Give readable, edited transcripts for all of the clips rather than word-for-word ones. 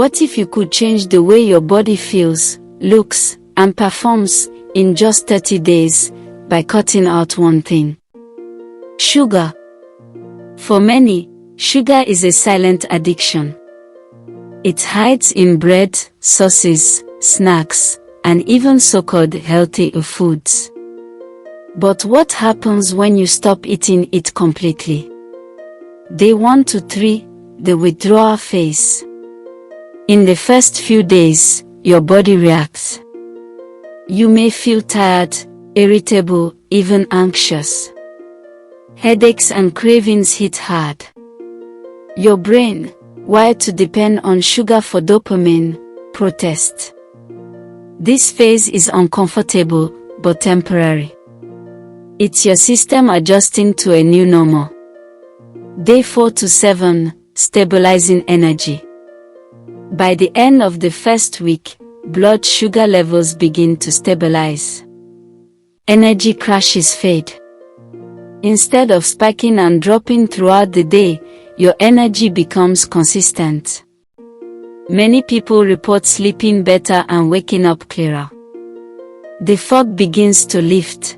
What if you could change the way your body feels, looks, and performs in just 30 days by cutting out one thing? Sugar. For many, sugar is a silent addiction. It hides in bread, sauces, snacks, and even so-called healthy foods. But what happens when you stop eating it completely? Day 1 to 3, the withdrawal phase. In the first few days, your body reacts. You may feel tired, irritable, even anxious. Headaches and cravings hit hard. Your brain, wired to depend on sugar for dopamine, protests. This phase is uncomfortable, but temporary. It's your system adjusting to a new normal. Day 4 to 7, stabilizing energy. By the end of the first week, blood sugar levels begin to stabilize. Energy crashes fade. Instead of spiking and dropping throughout the day, your energy becomes consistent. Many people report sleeping better and waking up clearer. The fog begins to lift.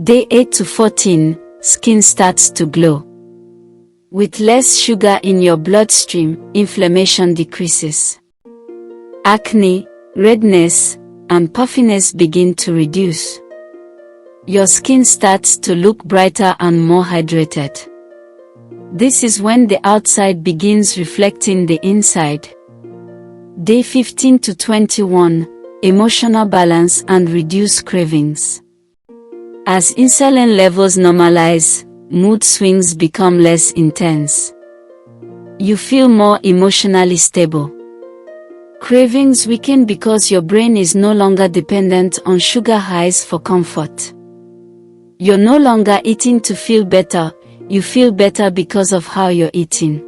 Day 8 to 14, skin starts to glow. With less sugar in your bloodstream, inflammation decreases. Acne, redness, and puffiness begin to reduce. Your skin starts to look brighter and more hydrated. This is when the outside begins reflecting the inside. Day 15 to 21, emotional balance and reduced cravings. As insulin levels normalize, mood swings become less intense. You feel more emotionally stable. Cravings weaken because your brain is no longer dependent on sugar highs for comfort. You're no longer eating to feel better, you feel better because of how you're eating.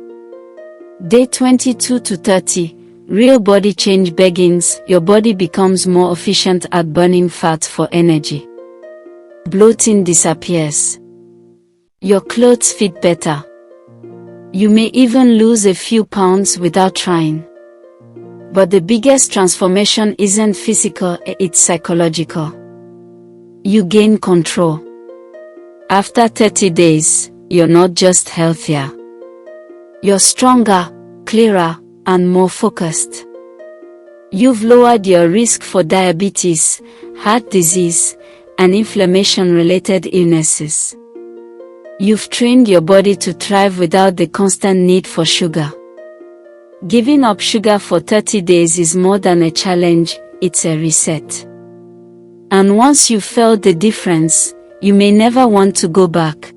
Day 22 to 30, real body change begins. Your body becomes more efficient at burning fat for energy. Bloating disappears. Your clothes fit better. You may even lose a few pounds without trying. But the biggest transformation isn't physical, it's psychological. You gain control. After 30 days, you're not just healthier. You're stronger, clearer, and more focused. You've lowered your risk for diabetes, heart disease, and inflammation-related illnesses. You've trained your body to thrive without the constant need for sugar. Giving up sugar for 30 days is more than a challenge, it's a reset. And once you've felt the difference, you may never want to go back.